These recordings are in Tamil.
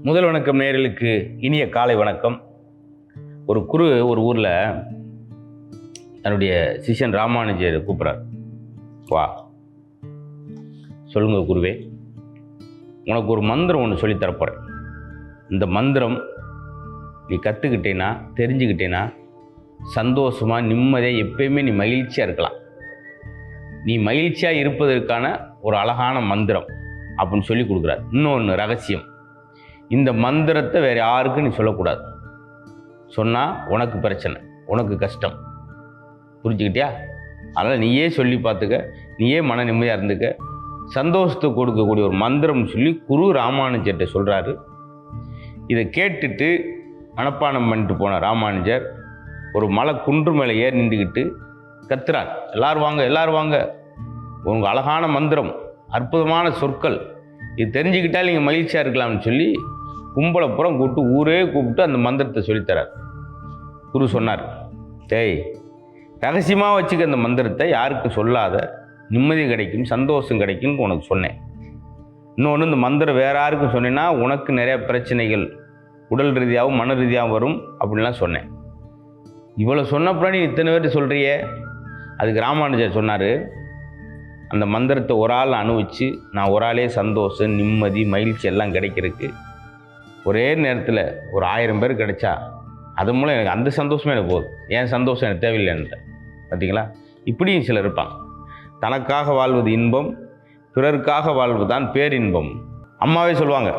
முதல் வணக்கம் நேயர்களுக்கு இனிய காலை வணக்கம். ஒரு குரு ஒரு ஊரில் தன்னுடைய சிஷ்யன் ராமானுஜர் கூப்பிட்றார். வா, சொல்லுங்க குருவே, உனக்கு ஒரு மந்திரம் ஒன்று சொல்லித்தரப்போகிறேன். இந்த மந்திரம் நீ கற்றுக்கிட்டேன்னா, தெரிஞ்சுக்கிட்டேன்னா சந்தோஷமாக நிம்மதியாக எப்பயுமே நீ மகிழ்ச்சியாக இருக்கலாம். நீ மகிழ்ச்சியாக இருப்பதற்கான ஒரு அழகான மந்திரம் அப்படின்னு சொல்லி கொடுக்குறார். இன்னொன்று ரகசியம், இந்த மந்திரத்தை வேறு யாருக்கும் நீ சொல்லக்கூடாது. சொன்னால் உனக்கு பிரச்சனை, உனக்கு கஷ்டம். புரிஞ்சுக்கிட்டியா? அதனால் நீயே சொல்லி பார்த்துக்க, நீயே மன நிம்மதியாக இருந்துக்க. சந்தோஷத்தை கொடுக்கக்கூடிய ஒரு மந்திரம்னு சொல்லி குரு ராமானுஜர்கிட்ட சொல்கிறாரு. இதை கேட்டுட்டு மனப்பாடம் பண்ணிட்டு போன ராமானுஜர் ஒரு மலை குன்று மேலே ஏறி நின்றுக்கிட்டு கத்துறார். எல்லாரும் வாங்க, எல்லாரும் வாங்க, உங்கள் அழகான மந்திரம், அற்புதமான சொற்கள், இது தெரிஞ்சுக்கிட்டால் நீங்கள் மகிழ்ச்சியாக இருக்கலாம்னு சொல்லி கும்பலை புறம் கூப்பிட்டு ஊரே கூப்பிட்டு அந்த மந்திரத்தை சொல்லித்தரார். குரு சொன்னார், டேய், ரகசியமாக வச்சுக்க அந்த மந்திரத்தை, யாருக்கு சொல்லாத, நிம்மதி கிடைக்கும், சந்தோஷம் கிடைக்கும்னு உனக்கு சொன்னேன். இன்னொன்று, இந்த மந்திரம் வேறு யாருக்கும் சொன்னேன்னா உனக்கு நிறையா பிரச்சனைகள் உடல் ரீதியாகவும் மன ரீதியாகவும் வரும் அப்படின்லாம் சொன்னேன். இவ்வளோ சொன்னப்பறம் நீ இத்தனை பேர்ட்டு சொல்கிறியே. அதுக்கு ராமானுஜர் சொன்னார், அந்த மந்திரத்தை ஒரு ஆள் அனுபவிச்சு நான் ஒரு ஆளே சந்தோஷம், நிம்மதி, மகிழ்ச்சி எல்லாம் கிடைக்கிறதுக்கு ஒரே நேரத்தில் ஒரு 1000 பேர் கிடைச்சா அது மூலம் எனக்கு அந்த சந்தோஷமே எனக்கு போதும். ஏன் சந்தோஷம் எனக்கு தேவையில்லைன்னு. பார்த்தீங்களா? இப்படியும் சிலர் இருப்பாங்க. தனக்காக வாழ்வது இன்பம், பிறருக்காக வாழ்வது தான் பேரின்பம். அம்மாவே சொல்லுவாங்க,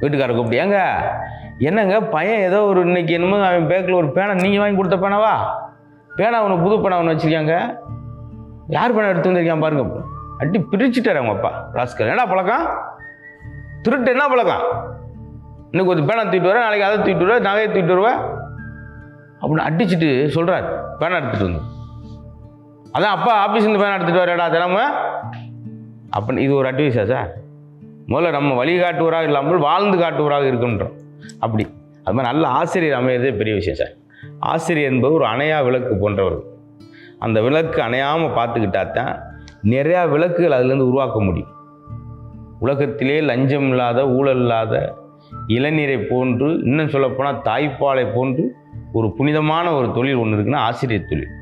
வீட்டுக்காரர் கூப்பிட்டு, ஏங்க என்னங்க பையன் ஏதோ ஒரு இன்னைக்கு என்னமோ அவன் பேக்கில் ஒரு பேனை, நீங்கள் வாங்கி கொடுத்த பேனாவா, பேனா ஒன்று புது பேனா ஒன்று வச்சுருக்காங்க, யார் பேனா எடுத்து வந்திருக்கான் பாருங்க. அட்டி பிரிச்சுட்டார் அவங்க அப்பா. ராஸ்கல், என்ன பழக்கம், திருட்டு என்ன பழக்கம், இன்னைக்கு ஒரு பேனா தூக்கிட்டு வரேன், நாளைக்கு அதை தூக்கிட்டு வருவேன், நகையை தூக்கிட்டு வருவேன் அப்படின்னு அடிச்சுட்டு சொல்கிறார். பேனா எடுத்துகிட்டு வந்து, அதான் அப்பா ஆஃபீஸ்லேருந்து பேனா எடுத்துகிட்டு வரேடா தினமும் அப்படின்னு. இது ஒரு அட்வைஸா சார்? முதல்ல நம்ம வழிகாட்டுவராக இல்லாமல் வாழ்ந்து காட்டுவராக இருக்குன்றோம். அப்படி அது மாதிரி நல்ல ஆசிரியர் அமையதே பெரிய விஷயம் சார். ஆசிரியர் என்பது ஒரு அணையா விளக்கு போன்றவர்கள். அந்த விளக்கு அணையாமல் பார்த்துக்கிட்டா தான் நிறையா விளக்குகள் அதுலேருந்து உருவாக்க முடியும். உலகத்திலே லஞ்சம் இல்லாத, ஊழல் இல்லாத, இளநீரை போன்று, இன்னும் சொல்லப்போனால் தாய்ப்பாலை போன்று ஒரு புனிதமான ஒரு தொழில் ஒன்று இருக்குன்னா ஆசிரியர் தொழில்.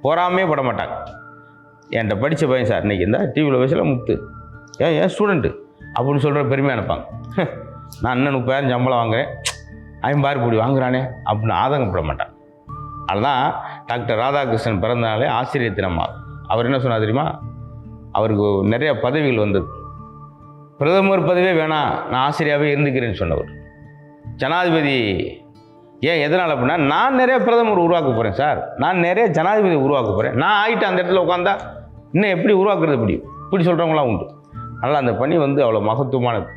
போராமே பட மாட்டாங்க. என்கிட்ட படித்த பையன் சார் இன்னைக்கு இந்த டிவியில் வயசில் முத்து, ஏன் ஸ்டூடெண்ட்டு அப்படின்னு சொல்கிற பெருமையாக நினைப்பாங்க. நான் இன்னும் 30,000 சம்பளம் வாங்குறேன், 50 கோடி வாங்குறானே அப்படின்னு ஆதங்கப்பட மாட்டாங்க. அதுதான் டாக்டர் ராதாகிருஷ்ணன் பிறந்தனாலே ஆசிரியர் தினமாகும். அவர் என்ன சொன்னார் தெரியுமா? அவருக்கு நிறைய பதவிகள் வந்தது. பிரதமர் பதவியே வேணாம், நான் ஆசிரியராகவே இருந்துக்கிறேன்னு சொன்னவர். ஜனாதிபதி ஏன் எதனால் அப்படின்னா, நான் நிறைய பிரதமர் உருவாக்க போகிறேன் சார், நான் நிறைய ஜனாதிபதி உருவாக்க போகிறேன், நான் ஆகிட்டு அந்த இடத்துல உட்காந்தா இன்னும் எப்படி உருவாக்குறது இப்படி சொல்கிறவங்களாம் உண்டு. அதனால் அந்த பணி அவ்வளோ மகத்துவமானது.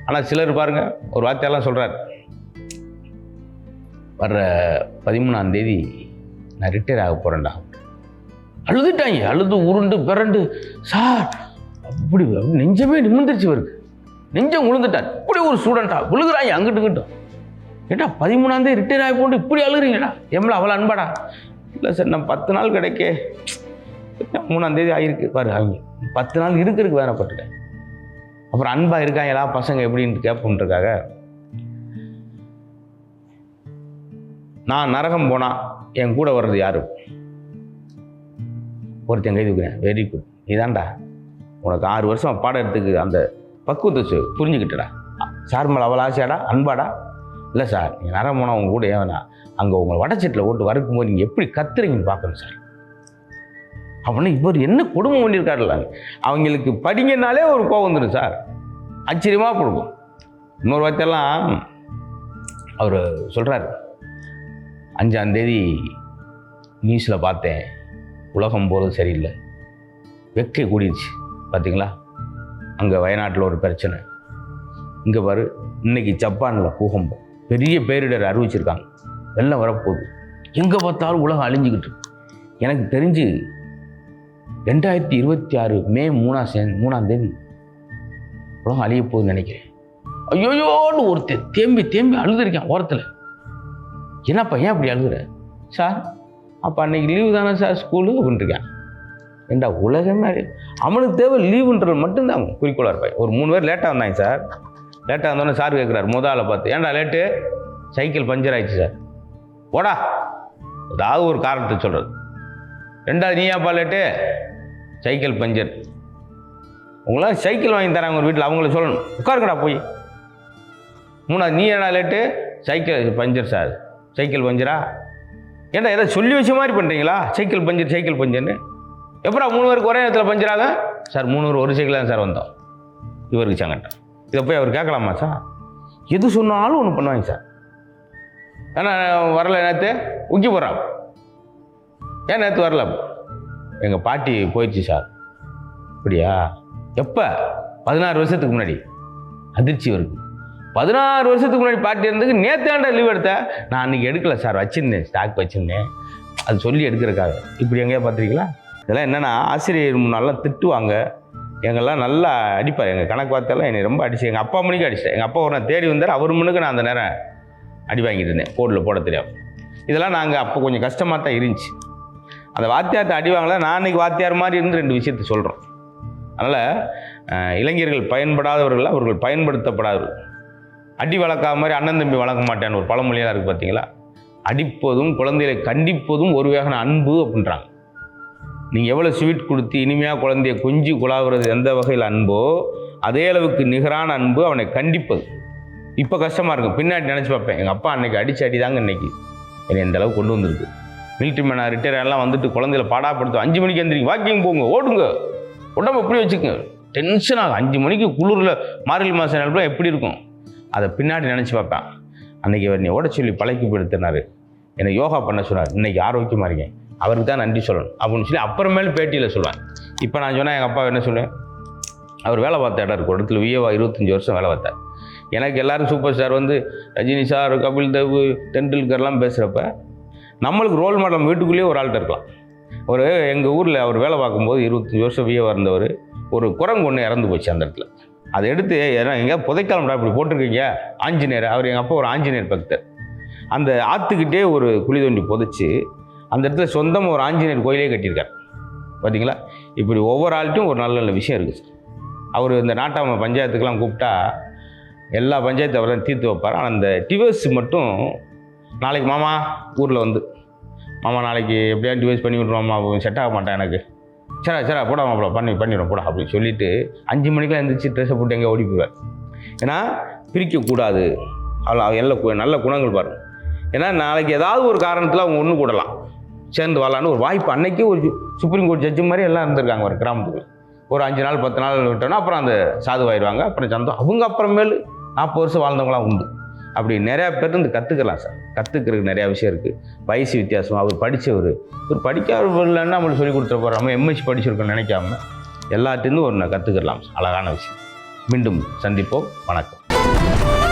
ஆனால் சிலர் பாருங்கள், ஒரு வார்த்தையெல்லாம் சொல்கிறார், வர்ற 13ஆம் தேதி நான் ரிட்டையர் ஆக போகிறேன்டா. அழுதுட்டாங்க, அழுது உருண்டு பிறண்டு, சார் அப்படி நெஞ்சமே நிமிர்ந்துருச்சு வருது, நெஞ்சம் உழுந்துட்டார். இப்படி ஒரு ஸ்டூடெண்ட்டா விழுகுறாங்க அங்கிட்டு இங்கிட்டும். ஏட்டா 13ஆம் தேதி ரிட்டையர் ஆகி போட்டு இப்படி அழுகுறீங்கடா, எம்மளை அவ்வளோ அன்பாடா? இல்லை சார், நான் 10 நாள் கிடைக்க 3ஆம் தேதி ஆகிருக்கு பாரு, அவங்க 10 நாள் இருக்கிறதுக்கு வேறப்பட்டுட்டேன். அப்புறம் அன்பாக இருக்காங்களா பசங்க எப்படின்ட்டு கேட்புன்றக்காக. நான் நரகம் போனால் என் கூட வர்றது யாரு? ஒருத்தன் கை தூக்குறேன், வெரி குட், நீதான்டா, உனக்கு 6 வருஷம் பாடம் எடுத்துக்கு அந்த பக்குவத்தை புரிஞ்சுக்கிட்டடா. சார் மேலே அவ்வளோ ஆசையாடா, அன்பாடா? இல்லை சார், நீங்கள் நரகம் போனால் உங்க கூட ஏன்னா அங்கே உங்களை வடச்சட்டில் ஓட்டு வறுக்கும்போது நீங்கள் எப்படி கத்துறீங்கன்னு பார்க்கணும் சார் அப்படின்னா. இவர் என்ன குடும்பம் பண்ணியிருக்காருல்ல, அவங்களுக்கு படிங்கனாலே ஒரு கோவம் வந்துடும் சார், ஆச்சரியமாக கொடுக்கும். இன்னொரு வார்த்தையெல்லாம் அவர் சொல்கிறார், 5ஆம் தேதி நியூஸில் பார்த்தேன், உலகம் போகிறது சரியில்லை, வெக்கை கூடிடுச்சு பார்த்தீங்களா, அங்கே வயநாட்டில் ஒரு பிரச்சனை, இங்கே பாரு இன்னைக்கு ஜப்பானில் பூகம்பம், பெரிய பேரிடர் அறிவிச்சிருக்காங்க, வெள்ளம் வரப்போகுது, எங்கே பார்த்தாலும் உலகம் அழிஞ்சிக்கிட்டு. எனக்கு தெரிஞ்சு 2026 மே 3ஆம் தேதி உலகம் அழிய போகுதுன்னு நினைக்கிறேன். ஐயோயோன்னு ஒருத்தர் தேம்பி அழுதுருக்கேன் ஓரத்தில். என்னப்பா ஏன் அப்படி அழுகுற? சார் அப்போ அன்னைக்கு லீவு தானே சார் ஸ்கூலு அப்படின்ட்டுருக்கேன். ஏண்டா உலகமே அவனுக்கு தேவை லீவுன்றது மட்டும்தான் குறிக்கோளாக இருப்பாங்க. ஒரு 3 பேர் லேட்டாக வந்தாங்க சார், லேட்டாக வந்தோடனே சார் கேட்குறாரு முதல்ல பார்த்து, ஏன்டா லேட்டு? சைக்கிள் பஞ்சர் ஆயிடுச்சு சார். போடா, ஏதாவது ஒரு காரணத்தை சொல்கிறது. ரெண்டாவது, நீ ஏன்ப்பா லேட்டு? Cycle puncture. உங்களாம் சைக்கிள் வாங்கி தராங்க ஒரு வீட்டில், அவங்கள சொல்லணும், உட்காருங்கடா போய். மூணாவது, நீ ஏன்னா late? Cycle puncture sir. Cycle பஞ்சரா? ஏன்டா ஏதாவது சொல்லி வச்ச மாதிரி பண்ணுறீங்களா? சைக்கிள் பஞ்சர் சைக்கிள் பஞ்சர்னு. எப்படா 3 பேருக்கு ஒரே நேரத்தில் பஞ்சராக? சார் 3 பேர் ஒரு சைக்கிள் தான் சார் வந்தோம். இவருக்கு சங்கட்டம். இதை போய் அவர் கேட்கலாமா சார்? எது சொன்னாலும் ஒன்று பண்ணுவாங்க சார். ஏன்னா வரல, நேற்று உக்கி போடுறான். ஏன் நேற்று வரல? எங்கள் பாட்டி போயிடுச்சு சார். அப்படியா? எப்போ? 16 வருஷத்துக்கு முன்னாடி. அதிர்ச்சி வருது. 16 வருஷத்துக்கு முன்னாடி பாட்டி இருந்ததுக்கு நேற்றாண்டா லீவ் எடுத்தேன். நான் அன்றைக்கி எடுக்கலை சார், வச்சுருந்தேன், ஸ்டாக் வச்சுருந்தேன். அது சொல்லி எடுக்கிறக்காக. இப்படி எங்கேயா பார்த்துருக்கீங்களா? இதெல்லாம் என்னென்னா, ஆசிரியர் முன்னாலாம் திட்டுவாங்க. எங்கெல்லாம் நல்லா அடிப்பார். எங்கள் கணக்கு பார்த்தாலும் என்னை ரொம்ப அடிச்சு, எங்கள் அப்பா மணிக்கு அடிச்சிட்டேன். எங்கள் அப்பா ஒரு நான் தேடி வந்தார், அவர் முன்னுக்கு நான் அந்த நேரம் அடி வாங்கிட்டு இருந்தேன், போர்டில் போட தெரியாமல். இதெல்லாம் நாங்கள் அப்போ கொஞ்சம் கஷ்டமாக தான் இருந்துச்சு. அந்த வாத்தியார்த்தை அடி வாங்கல, நான் அன்றைக்கி வாத்தியார் மாதிரி இருந்து 2 விஷயத்தை சொல்கிறோம். அதனால் இளைஞர்கள் பயன்படாதவர்கள், அவர்கள் பயன்படுத்தப்படாதவர்கள். அடி வளர்க்காத மாதிரி அண்ணன் தம்பி வளர்க்க மாட்டேன்னு ஒரு பழமொழியாக இருக்குது பார்த்தீங்களா? அடிப்பதும் குழந்தைகளை கண்டிப்பதும் ஒரு வகையான அன்பு அப்படின்றாங்க. நீங்கள் எவ்வளோ ஸ்வீட் கொடுத்து இனிமையாக குழந்தைய கொஞ்சி குழாவுறது எந்த வகையில் அன்போ, அதே அளவுக்கு நிகரான அன்பு அவனை கண்டிப்பது. இப்போ கஷ்டமாக இருக்கும், பின்னாடி நினச்சி பார்ப்பேன், எங்கள் அப்பா அன்றைக்கி அடித்து அடிதாங்க இன்றைக்கி என்னை இந்த அளவுக்கு கொண்டு வந்திருக்கு. மிலிட்ரி மேனாக ரிட்டையர் எல்லாம் வந்துட்டு குழந்தைகளை பாடாப்படுத்தும். 5 மணிக்கு எந்திரிங்க, வாக்கிங் போங்க, ஓடுங்க, உடம்பு எப்படி வச்சுக்கோங்க. டென்ஷன் ஆகும். 5 மணிக்கு குளிரில் மார்கழி மாதம் நிலப்பெல்லாம் எப்படி இருக்கும்? அதை பின்னாடி நினச்சி பார்ப்பேன். அன்றைக்கி அவர் என்னை ஓட சொல்லி பழக்கி படுத்தினார், என்னை யோகா பண்ண சொன்னார், இன்றைக்கி ஆரோக்கியமாக இருக்கேன், அவருக்கு தான் நன்றி சொல்லணும் அப்படின்னு சொல்லி அப்புறமேல் பேட்டியில் சொல்லுவேன். இப்போ நான் சொன்னேன், எங்கள் அப்பா என்ன சொல்லுவேன், அவர் வேலை பார்த்த இடம் இருக்கும், இடத்துல விஏவா 25 வருஷம் வேலை பார்த்தார். எனக்கு எல்லோரும் சூப்பர் ஸ்டார் வந்து ரஜினி சார், கபில் தேவ், தெண்டுல்கர்லாம் பேசுகிறப்ப நம்மளுக்கு ரோல் மாடல் வீட்டுக்குள்ளேயே ஒரு ஆள்கிட்ட இருக்கலாம். ஒரு எங்கள் ஊரில் அவர் வேலை பார்க்கும்போது 25 வருஷம் விஏவா இருந்தவர், ஒரு குரங்கு ஒன்று இறந்து போச்சு அந்த இடத்துல. அதை எடுத்து எங்கே புதைக்காலம்டா இப்படி போட்டிருக்கீங்க, ஆஞ்சநேயர். அவர் எங்கள் அப்பா ஒரு ஆஞ்சநேயர் பக்தர். அந்த ஆற்றுக்கிட்டே ஒரு குழி தோண்டி புதைச்சி அந்த இடத்துல சொந்தமாக ஒரு ஆஞ்சநேயர் கோயிலே கட்டியிருக்கார். பார்த்தீங்களா? இப்படி ஒவ்வொரு ஆள்கிட்டையும் ஒரு நல்ல நல்ல விஷயம் இருக்குது சார். அவர் இந்த நாட்டாம பஞ்சாயத்துக்கெலாம் கூப்பிட்டா எல்லா பஞ்சாயத்து அவர் தான் தீர்த்து வைப்பார். ஆனால் அந்த டிவைஸ் மட்டும் நாளைக்கு மாமா ஊரில் வந்து, மாமா நாளைக்கு எப்படியா டிவைஸ் பண்ணி விட்ருவாமா, செட் ஆக மாட்டேன் எனக்கு, சரா போடா மாப்பிள பண்ணிடுவோம் போடா அப்படின்னு சொல்லிவிட்டு 5 மணிக்கெலாம் எழுந்திரிச்சு ட்ரெஸ்ஸை போட்டு எங்கே ஓடி போவார். ஏன்னா பிரிக்கக்கூடாது. அவ்வளோ எல்லாம் நல்ல குணங்கள் பாருங்கள். ஏன்னா நாளைக்கு ஏதாவது ஒரு காரணத்தில் அவங்க ஒன்று கூடலாம், சேர்ந்து வாழலான்னு ஒரு வாய்ப்பு. அன்னைக்கு ஒரு சுப்ரீம் கோர்ட் ஜட்ஜு மாதிரி எல்லாம் இருந்திருக்காங்க ஒரு கிராமத்துக்குள்ள. ஒரு 5 நாள் 10 நாள் விட்டோன்னா அப்புறம் அந்த சாதுவாயிடுவாங்க. அப்புறம் சந்தோம். அவங்க அப்புறமேல் 40 வருஷம் வாழ்ந்தவங்களாம் உண்டு. அப்படி நிறையா பேர் இருந்து கற்றுக்கலாம் சார். கற்றுக்கிறதுக்கு நிறையா விஷயம் இருக்குது. வயசு வித்தியாசம். அவர் படித்தவர், ஒரு படிக்காதவர் இல்லைன்னா நம்மளுக்கு சொல்லி கொடுத்துட போகிறோம். நம்ம எம்எஸ்சி படிச்சிருக்கோன்னு நினைக்காம எல்லாத்தையும் ஒன்று கற்றுக்கலாம். அழகான விஷயம். மீண்டும் சந்திப்போம். வணக்கம்.